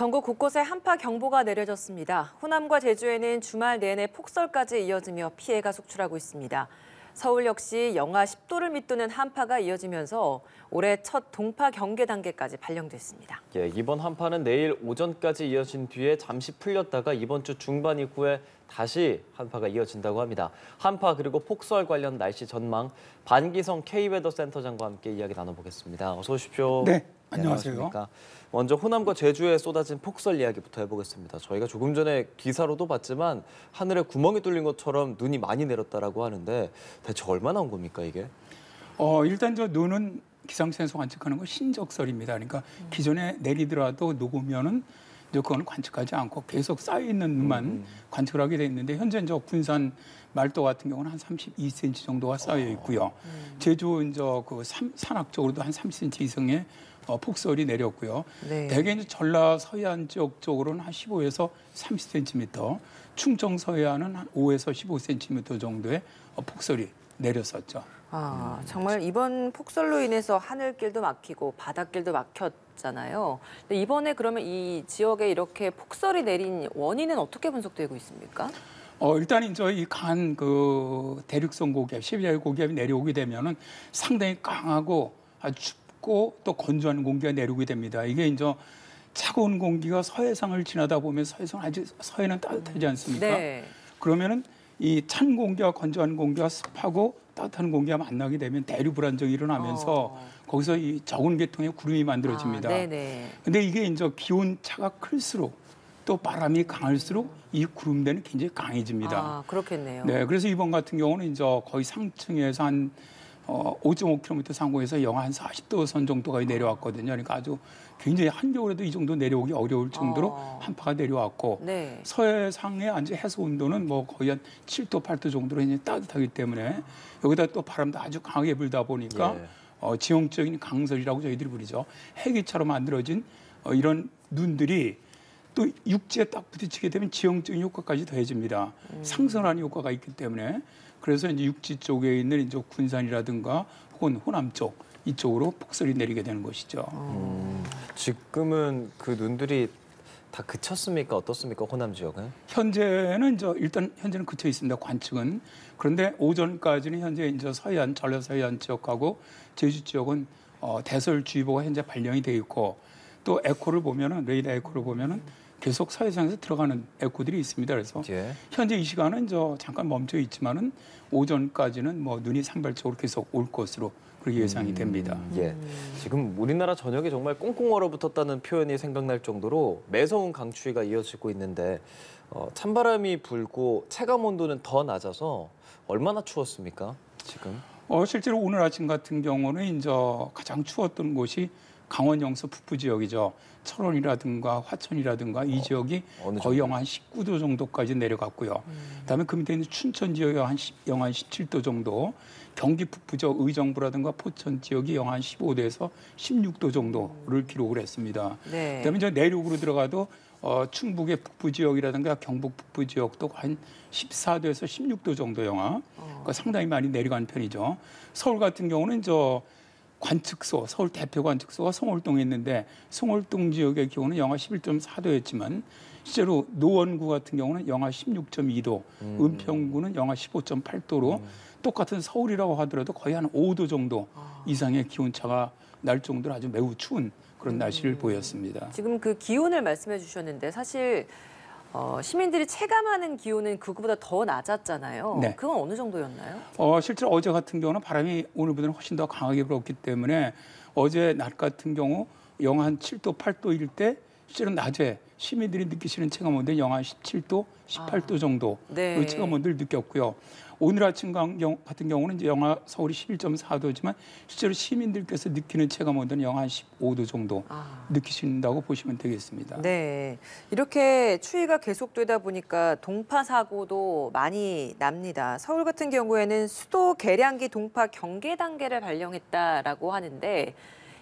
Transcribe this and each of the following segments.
전국 곳곳에 한파 경보가 내려졌습니다. 호남과 제주에는 주말 내내 폭설까지 이어지며 피해가 속출하고 있습니다. 서울 역시 영하 10도를 밑도는 한파가 이어지면서 올해 첫 동파 경계 단계까지 발령됐습니다. 이번 한파는 내일 오전까지 이어진 뒤에 잠시 풀렸다가 이번 주 중반 이후에 다시 한파가 이어진다고 합니다. 한파 그리고 폭설 관련 날씨 전망 반기성 K웨더센터장과 함께 이야기 나눠보겠습니다. 어서 오십시오. 네, 안녕하세요. 안녕하십니까. 먼저 호남과 제주에 쏟아진 폭설 이야기부터 해보겠습니다. 저희가 조금 전에 기사로도 봤지만 하늘에 구멍이 뚫린 것처럼 눈이 많이 내렸다라고 하는데 대체 얼마나 온 겁니까 이게? 일단 저 눈은 기상청에서 관측하는 건 신적설입니다. 그러니까 기존에 내리더라도 녹으면은 이제 그거는 관측하지 않고 계속 쌓여 있는 눈만 관측을 하게 돼 있는데 현재 저 군산 말도 같은 경우는 한 32cm 정도가 쌓여 있고요. 제주 이제 그 산악 쪽으로도 한 30cm 이상의 폭설이 내렸고요. 네. 대개 이제 전라 서해안 지역 쪽으로는 한 15에서 30cm, 충청 서해안은 한 5에서 15cm 정도의 폭설이 내렸었죠. 정말 이번 폭설로 인해서 하늘길도 막히고 바닷길도 막혔잖아요. 근데 이번에 그러면 이 지역에 이렇게 폭설이 내린 원인은 어떻게 분석되고 있습니까? 일단 이제 이 강한 그 대륙성 고기압, 시베리아 고기압이 내려오게 되면은 상당히 강하고 아주 춥고 또 건조한 공기가 내려오게 됩니다. 이게 이제 차가운 공기가 서해상을 지나다 보면 서해상 아주 서해는 따뜻하지 않습니까? 네. 그러면은 이 찬 공기와 건조한 공기가 습하고 따뜻한 공기가 만나게 되면 대류 불안정이 일어나면서 거기서 이 적은 계통의 구름이 만들어집니다. 네네. 근데 이게 이제 기온 차가 클수록 또 바람이 강할수록 이 구름대는 굉장히 강해집니다. 그렇겠네요. 네, 그래서 이번 같은 경우는 이제 거의 상층에서 한 5.5km 상공에서 영하 한 40도 선 정도가 내려왔거든요. 그러니까 아주 굉장히 한겨울에도 이 정도 내려오기 어려울 정도로 한파가 내려왔고 네. 서해상의 안제 해수 온도는 뭐 거의 한 7도, 8도 정도로 이제 따뜻하기 때문에 여기다 또 바람도 아주 강하게 불다 보니까 지형적인 강설이라고 저희들이 부르죠. 해기처럼 만들어진 이런 눈들이 또 육지에 딱 부딪히게 되면 지형적인 효과까지 더해집니다. 상승하는 효과가 있기 때문에 그래서 이제 육지 쪽에 있는 이제 군산이라든가 혹은 호남 쪽 이쪽으로 폭설이 내리게 되는 것이죠. 지금은 그 눈들이 다 그쳤습니까? 어떻습니까? 호남 지역은? 현재는 일단 현재는 그쳐 있습니다. 관측은. 그런데 오전까지는 현재 이제 서해안, 전라 서해안 지역하고 제주 지역은 대설주의보가 현재 발령이 돼 있고 또 에코를 보면은 레이더 에코를 보면은 계속 서해상에서 들어가는 에코들이 있습니다. 그래서 현재 이 시간은 잠깐 멈춰 있지만은 오전까지는 뭐 눈이 산발적으로 계속 올 것으로 그렇게 예상이 됩니다. 지금 우리나라 전역이 정말 꽁꽁 얼어붙었다는 표현이 생각날 정도로 매서운 강추위가 이어지고 있는데 찬바람이 불고 체감 온도는 더 낮아서 얼마나 추웠습니까? 지금? 실제로 오늘 아침 같은 경우는 이제 가장 추웠던 곳이 강원 영서 북부 지역이죠. 철원이라든가 화천이라든가 이 지역이 거의 영하 한 19도 정도까지 내려갔고요. 그다음에 그 밑에 있는 춘천 지역이 영하 한 17도 정도, 경기 북부 지역 의정부라든가 포천 지역이 영하 한 15도에서 16도 정도를 기록을 했습니다. 네. 그다음에 이제 내륙으로 들어가도 충북의 북부 지역이라든가 경북 북부 지역도 한 14도에서 16도 정도 영하, 그러니까 상당히 많이 내려간 편이죠. 서울 같은 경우는 관측소, 서울 대표 관측소가 송월동에 있는데 송월동 지역의 기온은 영하 11.4도였지만 실제로 노원구 같은 경우는 영하 16.2도, 은평구는 영하 15.8도로 똑같은 서울이라고 하더라도 거의 한 5도 정도 이상의 기온차가 날 정도로 아주 매우 추운 그런 날씨를 보였습니다. 지금 그 기온을 말씀해 주셨는데 사실 시민들이 체감하는 기온은 그거보다 더 낮았잖아요. 네. 그건 어느 정도였나요? 실제로 어제 같은 경우는 바람이 오늘보다는 훨씬 더 강하게 불었기 때문에 어제 낮 같은 경우 영하 한 7도, 8도일 때 실제로 낮에 시민들이 느끼시는 체감온도는 영하 17도, 18도 정도 그 체감온도를 느꼈고요. 오늘 아침 같은 경우는 이제 영하 서울이 11.4도지만 실제로 시민들께서 느끼는 체감온도는 영하 15도 정도 느끼신다고 보시면 되겠습니다. 네, 이렇게 추위가 계속되다 보니까 동파 사고도 많이 납니다. 서울 같은 경우에는 수도 계량기 동파 경계 단계를 발령했다라고 하는데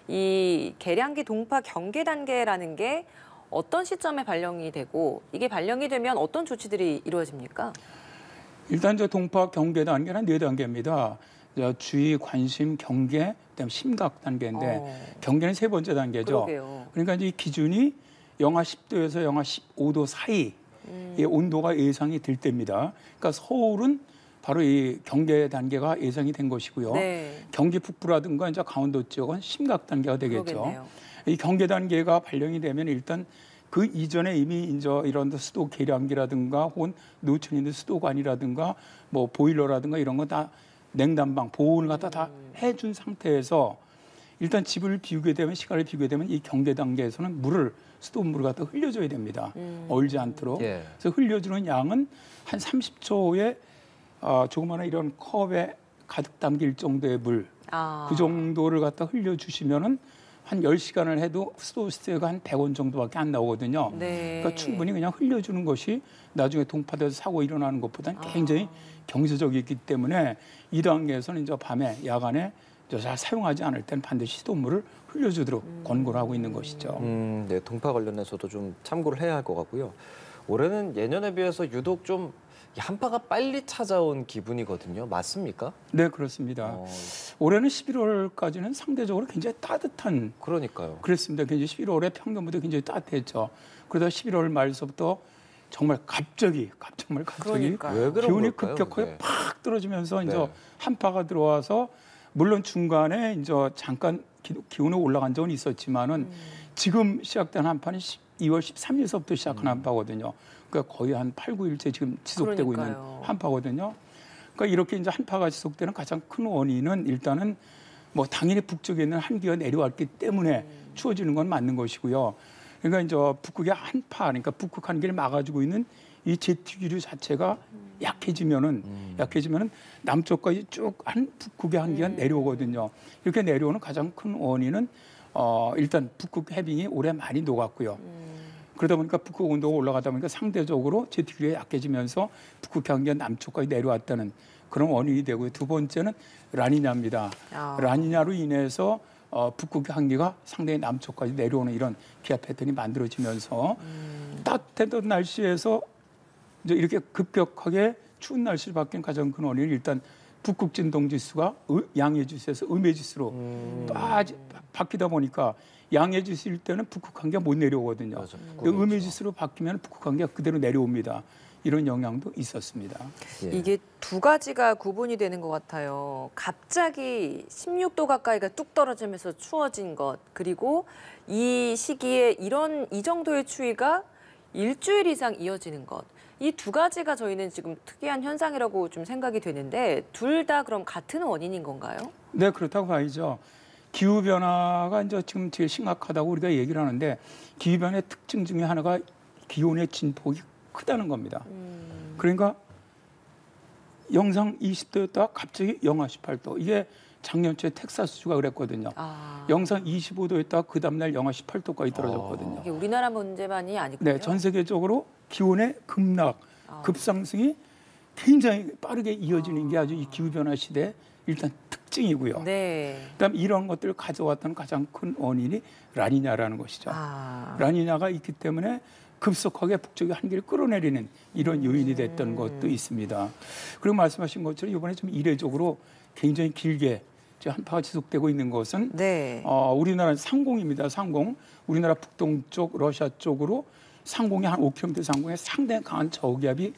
이 계량기 동파 경계 단계라는 게 어떤 시점에 발령이 되고 이게 발령이 되면 어떤 조치들이 이루어집니까? 일단 동파 경계 단계는 4단계입니다. 주의, 관심, 경계, 그다음에 심각 단계인데 경계는 3번째 단계죠. 그러게요. 그러니까 이 기준이 영하 10도에서 영하 15도 사이의 온도가 예상이 될 때입니다. 그러니까 서울은 바로 이 경계 단계가 예상이 된 것이고요. 네. 경기 북부라든가 이제 강원도 지역은 심각 단계가 되겠죠. 그러겠네요. 이 경계 단계가 발령이 되면 일단 그 이전에 이미 이제 이런 수도 계량기라든가 혹은 노천에 있는 수도관이라든가 뭐 보일러라든가 이런 거 다 냉난방 보온을 갖다 다 해준 상태에서 일단 집을 비우게 되면 시간을 비우게 되면 이 경계 단계에서는 수돗물을 갖다 흘려줘야 됩니다. 얼지 않도록. 예. 그래서 흘려주는 양은 한 30초에 조그마한 이런 컵에 가득 담길 정도의 물, 그 정도를 갖다 흘려주시면은 한 10시간을 해도 수도세가 한 100원 정도밖에 안 나오거든요. 네. 그러니까 충분히 그냥 흘려주는 것이 나중에 동파돼서 사고 일어나는 것보다는 굉장히 경제적이기 때문에 이 단계에서는 이제 밤에 야간에 잘 사용하지 않을 때는 반드시 수돗물을 흘려주도록 권고를 하고 있는 것이죠. 네, 동파 관련해서도 좀 참고를 해야 할 것 같고요. 올해는 예년에 비해서 유독 좀 한파가 빨리 찾아온 기분이거든요. 맞습니까? 네, 그렇습니다. 올해는 11월까지는 상대적으로 굉장히 따뜻한 그러니까요. 그랬습니다. 굉장히 11월에 평년보다 굉장히 따뜻했죠. 그러다 11월 말서부터 정말 갑자기 그러니까요. 왜 그런 기온이 걸까요, 급격하게 그게? 팍 떨어지면서 이제 네. 한파가 들어와서 물론 중간에 이제 잠깐 기온이 올라간 적은 있었지만은 지금 시작된 한파는 2월 13일서부터 시작한 한파거든요. 그러니까 거의 한 8, 9일째 지금 지속되고 그러니까요. 있는 한파거든요. 그러니까 이렇게 이제 한파가 지속되는 가장 큰 원인은 일단은 뭐 당연히 북쪽에 있는 한기가 내려왔기 때문에 추워지는 건 맞는 것이고요. 그러니까 이제 북극의 한파, 그러니까 북극 한기를 막아주고 있는 이 제트기류 자체가 약해지면은 남쪽까지 쭉 한 북극의 한기가 내려오거든요. 이렇게 내려오는 가장 큰 원인은 일단 북극 해빙이 올해 많이 녹았고요. 그러다 보니까 북극 온도가 올라가다 보니까 상대적으로 제트기류가 약해지면서 북극 한기가 남쪽까지 내려왔다는 그런 원인이 되고요. 두 번째는 라니냐입니다. 라니냐로 인해서 북극 한기가 상당히 남쪽까지 내려오는 이런 기압 패턴이 만들어지면서 따뜻했던 날씨에서 이제 이렇게 급격하게 추운 날씨를 바뀐 가장 큰 원인은 일단 북극 진동 지수가 양해 지수에서 음해 지수로 바뀌다 보니까 양해 지수일 때는 북극 한기가 못 내려오거든요. 맞아, 음해 지수로 바뀌면 북극 한기가 그대로 내려옵니다. 이런 영향도 있었습니다. 예. 이게 두 가지가 구분이 되는 것 같아요. 갑자기 16도 가까이가 뚝 떨어지면서 추워진 것, 그리고 이 시기에 이 정도의 추위가 일주일 이상 이어지는 것. 이 두 가지가 저희는 지금 특이한 현상이라고 좀 생각이 되는데 둘 다 그럼 같은 원인인 건가요? 네, 그렇다고 봐야죠. 기후 변화가 이제 지금 제일 심각하다고 우리가 얘기를 하는데 기후 변화의 특징 중에 하나가 기온의 진폭이 크다는 겁니다. 그러니까 영상 20도였다가 갑자기 영하 18도. 이게 작년 초에 텍사스주가 그랬거든요. 영상 25도였다가 그 다음날 영하 18도까지 떨어졌거든요. 이게 우리나라 문제만이 아니군요. 네, 전 세계적으로 기온의 급락, 급상승이 굉장히 빠르게 이어지는 게 아주 이 기후변화 시대의 일단 특징이고요. 네. 그다음 이런 것들을 가져왔던 가장 큰 원인이 라니냐라는 것이죠. 라니냐가 있기 때문에 급속하게 북쪽의 한기를 끌어내리는 이런 요인이 됐던 것도 있습니다. 그리고 말씀하신 것처럼 이번에 좀 이례적으로 굉장히 길게 한파가 지속되고 있는 것은 네. 우리나라 상공입니다. 상공. 우리나라 북동쪽 러시아 쪽으로 상공이 한 5km 상공에 상당히 강한 저기압이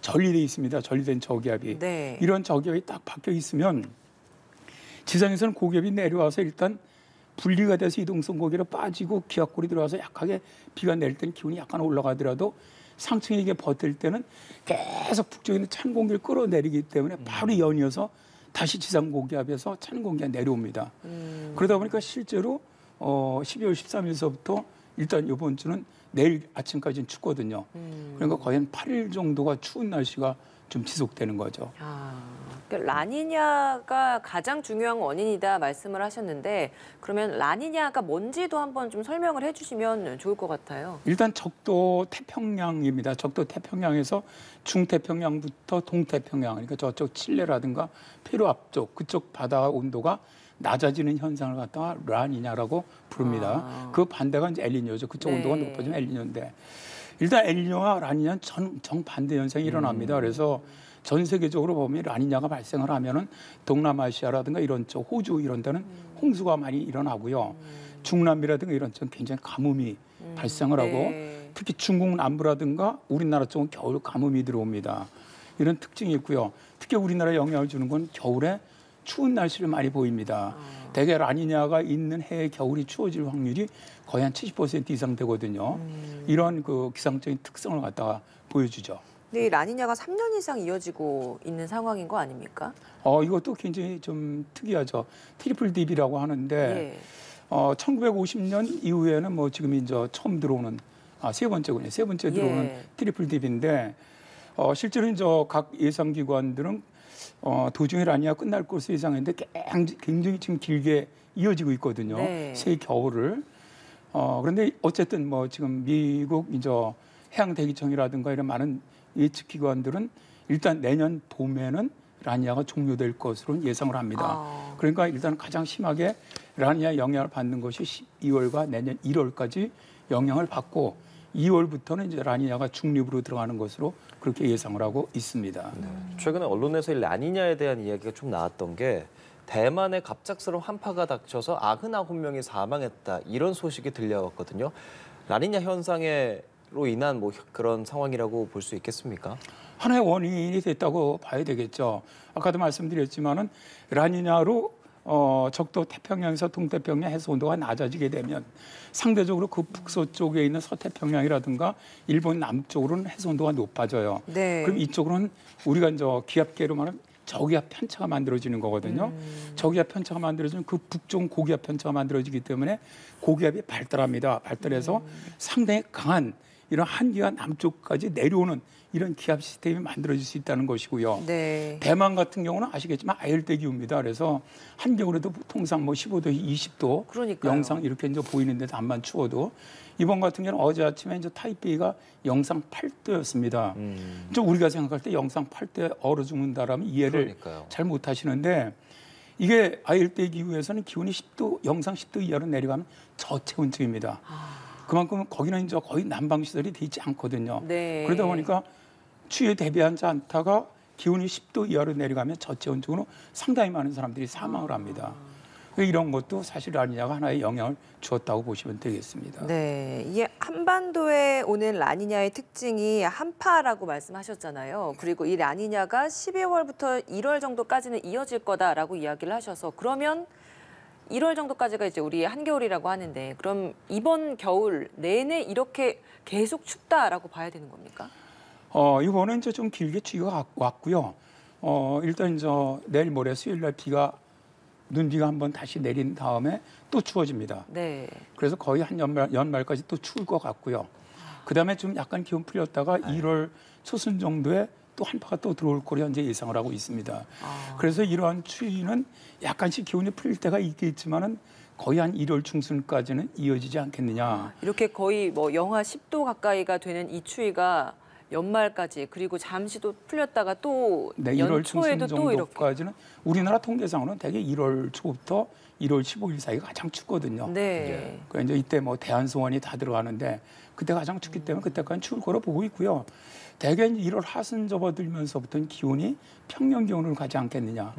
전리돼 있습니다. 전리된 저기압이. 네. 이런 저기압이 딱 박혀 있으면 지상에서는 고기압이 내려와서 일단 분리가 돼서 이동성 고기로 빠지고 기압골이 들어와서 약하게 비가 내릴 때는 기온이 약간 올라가더라도 상층에게 버틸 때는 계속 북쪽에 있는 찬 공기를 끌어내리기 때문에 바로 연이어서 다시 지상 고기압에서 찬 공기가 내려옵니다. 그러다 보니까 실제로 12월 13일서부터 일단 이번 주는 내일 아침까지는 춥거든요. 그러니까 거의 한 8일 정도가 추운 날씨가 좀 지속되는 거죠. 그러니까 라니냐가 가장 중요한 원인이다 말씀을 하셨는데 그러면 라니냐가 뭔지도 한번 좀 설명을 해주시면 좋을 것 같아요. 일단 적도 태평양입니다. 적도 태평양에서 중태평양부터 동태평양, 그러니까 저쪽 칠레라든가 페루 앞쪽 그쪽 바다 온도가 낮아지는 현상을 갖다가 라니냐라고 부릅니다. 그 반대가 이제 엘니뇨죠. 그쪽 네. 온도가 높아지면 엘니뇨인데 일단 엘니뇨와 라니냐는 정반대 현상이 일어납니다. 그래서 전 세계적으로 보면 라니냐가 발생을 하면은 동남아시아라든가 이런 쪽 호주 이런 데는 홍수가 많이 일어나고요. 중남미라든가 이런 쪽 굉장히 가뭄이 발생을 하고 네. 특히 중국 남부라든가 우리나라 쪽은 겨울 가뭄이 들어옵니다. 이런 특징이 있고요. 특히 우리나라에 영향을 주는 건 겨울에 추운 날씨를 많이 보입니다. 대개 라니냐가 있는 해에 겨울이 추워질 확률이 거의 한 70% 이상 되거든요. 이런 그 기상적인 특성을 갖다가 보여주죠. 근데 이 라니냐가 3년 이상 이어지고 있는 상황인 거 아닙니까? 이것도 굉장히 좀 특이하죠. 트리플 딥이라고 하는데 예. 1950년 이후에는 뭐 지금 이제 처음 들어오는 세 번째군요. 세 번째 들어오는 예. 트리플 딥인데 실제로 이제 각 예상 기관들은 도중에 라니냐 끝날 것으로 예상했는데 굉장히 지금 길게 이어지고 있거든요. 네. 새 겨울을. 그런데 어쨌든 뭐 지금 미국 이제 해양대기청이라든가 이런 많은 예측 기관들은 일단 내년 봄에는 라니냐가 종료될 것으로 예상을 합니다. 그러니까 일단 가장 심하게 라니냐 영향을 받는 것이 12월과 내년 1월까지 영향을 받고 2월부터는 이제 라니냐가 중립으로 들어가는 것으로 그렇게 예상을 하고 있습니다. 최근에 언론에서 이 라니냐에 대한 이야기가 좀 나왔던 게 대만에 갑작스러운 한파가 닥쳐서 99명이 사망했다 이런 소식이 들려왔거든요. 라니냐 현상으로 인한 뭐 그런 상황이라고 볼 수 있겠습니까? 하나의 원인이 됐다고 봐야 되겠죠. 아까도 말씀드렸지만은 라니냐로 적도 태평양에서 동태평양 해수 온도가 낮아지게 되면 상대적으로 그 북서쪽에 있는 서태평양이라든가 일본 남쪽으로는 해수 온도가 높아져요. 네. 그럼 이쪽으로는 우리가 이제 기압계로 말하면 저기압 편차가 만들어지는 거거든요. 저기압 편차가 만들어지면 그 북쪽 고기압 편차가 만들어지기 때문에 고기압이 발달합니다. 발달해서 상당히 강한 이런 한기가 남쪽까지 내려오는 이런 기압 시스템이 만들어질 수 있다는 것이고요. 네. 대만 같은 경우는 아시겠지만 아열대 기후입니다. 그래서 한겨울에도 통상 뭐 15도, 20도 그러니까요. 영상 이렇게 이제 보이는데도 암만 추워도 이번 같은 경우는 어제 아침에 이제 타이베이가 영상 8도였습니다. 좀 우리가 생각할 때 영상 8도에 얼어 죽는다라면 이해를 그러니까요. 잘 못하시는데 이게 아열대 기후에서는 기온이 10도, 영상 10도 이하로 내려가면 저체온층입니다. 그만큼 거기는 이제 거의 난방 시설이 되지 않거든요. 네. 그러다 보니까 추위에 대비하지 않다가 기온이 10도 이하로 내려가면 저체온증으로 상당히 많은 사람들이 사망을 합니다. 이런 것도 사실 라니냐가 하나의 영향을 주었다고 보시면 되겠습니다. 네, 이게 한반도에 오는 라니냐의 특징이 한파라고 말씀하셨잖아요. 그리고 이 라니냐가 12월부터 1월 정도까지는 이어질 거다라고 이야기를 하셔서 그러면 1월 정도까지가 이제 우리의 한겨울이라고 하는데 그럼 이번 겨울 내내 이렇게 계속 춥다라고 봐야 되는 겁니까? 이거는 이제 좀 길게 추위가 왔고요. 일단 이제 내일 모레 수요일 날 눈비가 한번 다시 내린 다음에 또 추워집니다. 네. 그래서 거의 한 연말까지 또 추울 것 같고요. 그다음에 좀 약간 기온 풀렸다가 1월 초순 정도에 또 한파가 또 들어올 거로 현재 예상을 하고 있습니다. 그래서 이러한 추위는 약간씩 기온이 풀릴 때가 있겠지만은 거의 한 1월 중순까지는 이어지지 않겠느냐. 이렇게 거의 뭐 영하 10도 가까이가 되는 이 추위가 연말까지 그리고 잠시 또 풀렸다가 또 네, 1월 중순 연초에도 또 이렇게. 정도까지는 우리나라 통계상으로는 대개 1월 초부터 1월 15일 사이가 가장 춥거든요. 네. 그러니까 이제 이때 뭐 대한송원이 다 들어가는데 그때 가장 춥기 때문에 그때까지 추울 거로 보고 있고요. 대개 1월 하순 접어들면서부터는 기온이 평년 기온으로 가지 않겠느냐.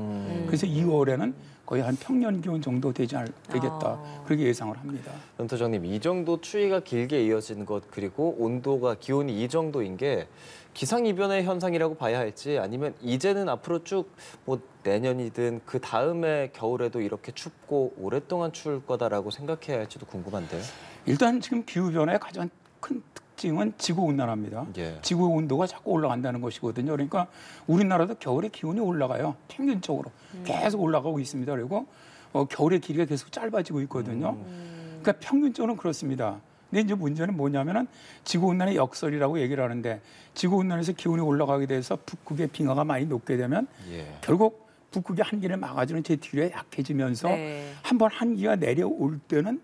그래서 2월에는 거의 한 평년 기온 정도 되겠다. 그렇게 예상을 합니다. 연터장님, 이 정도 추위가 길게 이어진 것 그리고 온도가 기온이 이 정도인 게 기상이변의 현상이라고 봐야 할지 아니면 이제는 앞으로 쭉 뭐 내년이든 그 다음에 겨울에도 이렇게 춥고 오랫동안 추울 거다라고 생각해야 할지도 궁금한데요. 일단 지금 기후변화의 가장 큰 특징은 지구온난화입니다. 예. 지구 온도가 자꾸 올라간다는 것이거든요. 그러니까 우리나라도 겨울에 기온이 올라가요. 평균적으로 계속 올라가고 있습니다. 그리고 겨울의 길이가 계속 짧아지고 있거든요. 그러니까 평균적으로는 그렇습니다. 근데 이제 문제는 뭐냐면은 지구온난화의 역설이라고 얘기를 하는데 지구온난화에서 기온이 올라가게 돼서 북극의 빙하가 많이 녹게 되면 예. 결국 북극의 한기를 막아주는 제트기가 약해지면서 네. 한번 한기가 내려올 때는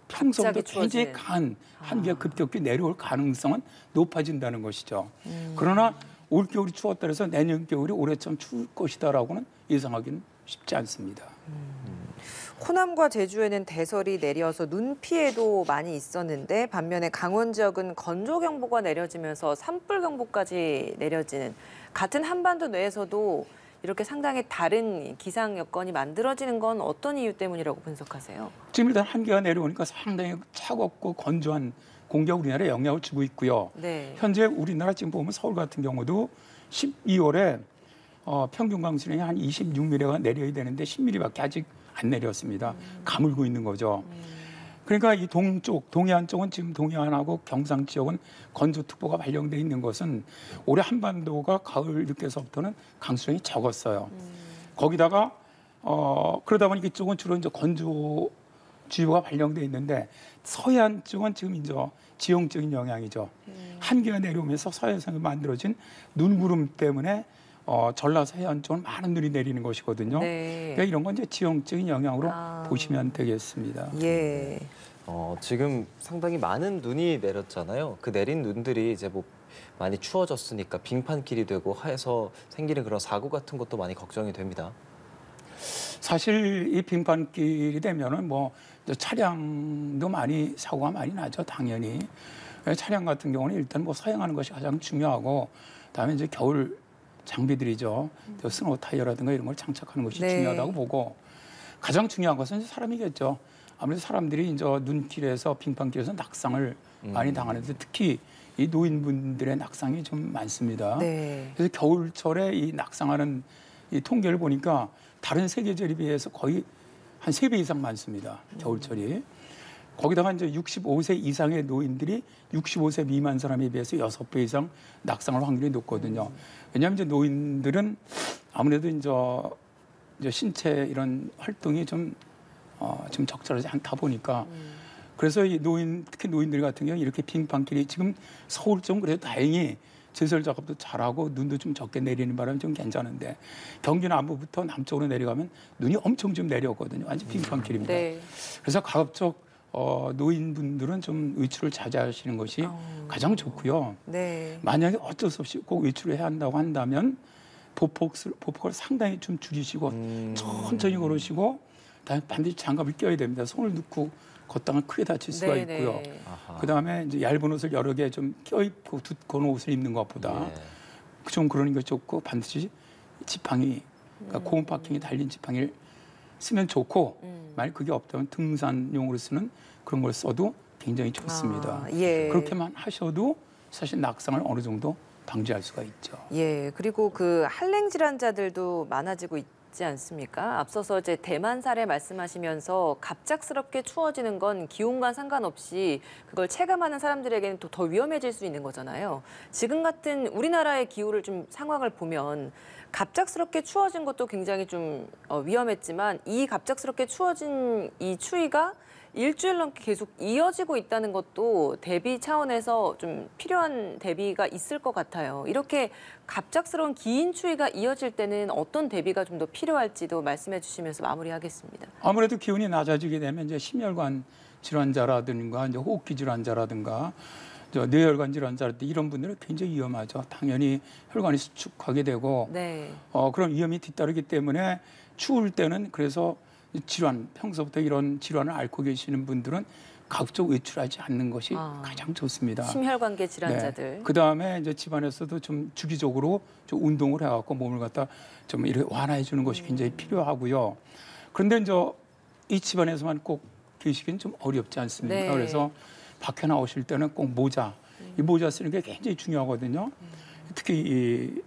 평소보다 갑자기 굉장히 추워지는. 강한 한기가 급격히 내려올 가능성은 높아진다는 것이죠. 그러나 올겨울이 추웠다 해서 내년 겨울이 올해처럼 추울 것이다라고는 예상하기는 쉽지 않습니다. 호남과 제주에는 대설이 내려서 눈 피해도 많이 있었는데 반면에 강원 지역은 건조경보가 내려지면서 산불경보까지 내려지는 같은 한반도 내에서도 이렇게 상당히 다른 기상 여건이 만들어지는 건 어떤 이유 때문이라고 분석하세요? 지금 일단 한기가 내려오니까 상당히 차갑고 건조한 공기가 우리나라에 영향을 주고 있고요. 네. 현재 우리나라 지금 보면 서울 같은 경우도 12월에 평균 강수량이 한 26mm가 내려야 되는데 10mm밖에 아직 안 내렸습니다. 가물고 있는 거죠. 그러니까 이 동쪽, 동해안 쪽은 지금 동해안하고 경상 지역은 건조특보가 발령돼 있는 것은 올해 한반도가 가을 늦게서부터는 강수량이 적었어요. 거기다가 그러다 보니까 이쪽은 주로 이제 건조주의보가 발령돼 있는데 서해안 쪽은 지금 이제 지형적인 영향이죠. 한기가 내려오면서 서해상에 만들어진 눈구름 때문에 전라도 해안 쪽은 많은 눈이 내리는 것이거든요. 네. 그러니까 이런 건 이제 지형적인 영향으로 보시면 되겠습니다. 예. 지금 상당히 많은 눈이 내렸잖아요. 그 내린 눈들이 이제 뭐 많이 추워졌으니까 빙판길이 되고 해서 생기는 그런 사고 같은 것도 많이 걱정이 됩니다. 사실 이 빙판길이 되면은 뭐 차량도 많이 사고가 많이 나죠, 당연히. 차량 같은 경우는 일단 뭐 서행하는 것이 가장 중요하고, 그다음에 이제 겨울 장비들이죠. 스노우 타이어라든가 이런 걸 장착하는 것이 네. 중요하다고 보고, 가장 중요한 것은 사람이겠죠. 아무래도 사람들이 이제 눈길에서 빙판길에서 낙상을 많이 당하는데 특히 이 노인분들의 낙상이 좀 많습니다. 네. 그래서 겨울철에 이 낙상하는 이 통계를 보니까 다른 세계절에 비해서 거의 한 3배 이상 많습니다. 겨울철이. 거기다가 이제 65세 이상의 노인들이 65세 미만 사람에 비해서 6배 이상 낙상할 확률이 높거든요. 왜냐하면 이제 노인들은 아무래도 이제 신체 이런 활동이 좀 적절하지 않다 보니까 그래서 이 특히 노인들 같은 경우 이렇게 빙판길이 지금 서울 좀 그래도 다행히 제설 작업도 잘하고 눈도 좀 적게 내리는 바람에 좀 괜찮은데 경기 남부부터 남쪽으로 내려가면 눈이 엄청 좀 내려오거든요. 완전 빙판길입니다. 네. 그래서 가급적 노인분들은 좀 외출을 자제하시는 것이 가장 좋고요. 네. 만약에 어쩔 수 없이 꼭 외출을 해야 한다고 한다면 보폭을 상당히 좀 줄이시고 천천히 걸으시고 그다음에 반드시 장갑을 껴야 됩니다. 손을 넣고 걷다가 크게 다칠 수가 네, 네. 있고요. 그다음에 이제 얇은 옷을 여러 개 좀 껴입고 두꺼운 옷을 입는 것보다 예. 좀 그런 게 좋고 반드시 지팡이, 그러니까 고온 파킹이 달린 지팡이를 쓰면 좋고 만약 그게 없다면 등산용으로 쓰는 그런 걸 써도 굉장히 좋습니다. 예. 그렇게만 하셔도 사실 낙상을 어느 정도 방지할 수가 있죠. 예. 그리고 그 한랭 질환자들도 많아지고 있지 않습니까? 앞서서 이제 대만 사례 말씀하시면서 갑작스럽게 추워지는 건 기온과 상관없이 그걸 체감하는 사람들에게는 또 더 위험해질 수 있는 거잖아요. 지금 같은 우리나라의 기후를 좀 상황을 보면 갑작스럽게 추워진 것도 굉장히 좀 위험했지만 이 갑작스럽게 추워진 이 추위가 일주일 넘게 계속 이어지고 있다는 것도 대비 차원에서 좀 필요한 대비가 있을 것 같아요. 이렇게 갑작스러운 긴 추위가 이어질 때는 어떤 대비가 좀 더 필요할지도 말씀해 주시면서 마무리하겠습니다. 아무래도 기온이 낮아지게 되면 이제 심혈관 질환자라든가 이제 호흡기 질환자라든가 뇌혈관 질환자라든가 이런 분들은 굉장히 위험하죠. 당연히 혈관이 수축하게 되고 네. 그런 위험이 뒤따르기 때문에 추울 때는 그래서 평소부터 이런 질환을 앓고 계시는 분들은 가급적 외출하지 않는 것이 가장 좋습니다. 심혈관계 질환자들. 네. 그다음에 이제 집안에서도 좀 주기적으로 좀 운동을 해갖고 몸을 갖다 좀 이렇게 완화해 주는 것이 굉장히 필요하고요. 그런데 이제 이 집안에서만 꼭 계시기는 좀 어렵지 않습니까? 네. 그래서 밖에 나오실 때는 꼭 모자, 이 모자 쓰는 게 굉장히 중요하거든요. 특히 이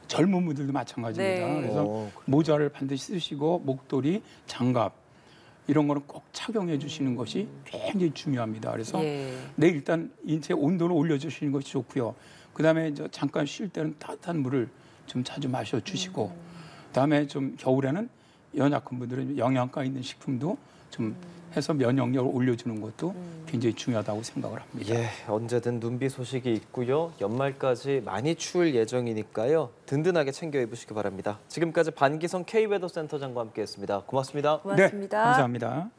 젊은 분들도 마찬가지입니다. 네. 그래서 모자를 반드시 쓰시고 목도리, 장갑 이런 거는 꼭 착용해 주시는 것이 굉장히 중요합니다. 그래서 내 일단 인체 온도를 올려주시는 것이 좋고요. 그다음에 이제 잠깐 쉴 때는 따뜻한 물을 좀 자주 마셔 주시고, 그다음에 좀 겨울에는 연약한 분들은 영양가 있는 식품도 좀 해서 면역력을 올려주는 것도 굉장히 중요하다고 생각을 합니다. 예, 언제든 눈비 소식이 있고요. 연말까지 많이 추울 예정이니까요. 든든하게 챙겨 입으시기 바랍니다. 지금까지 반기성 K웨더센터장과 함께했습니다. 고맙습니다. 고맙습니다. 네, 감사합니다.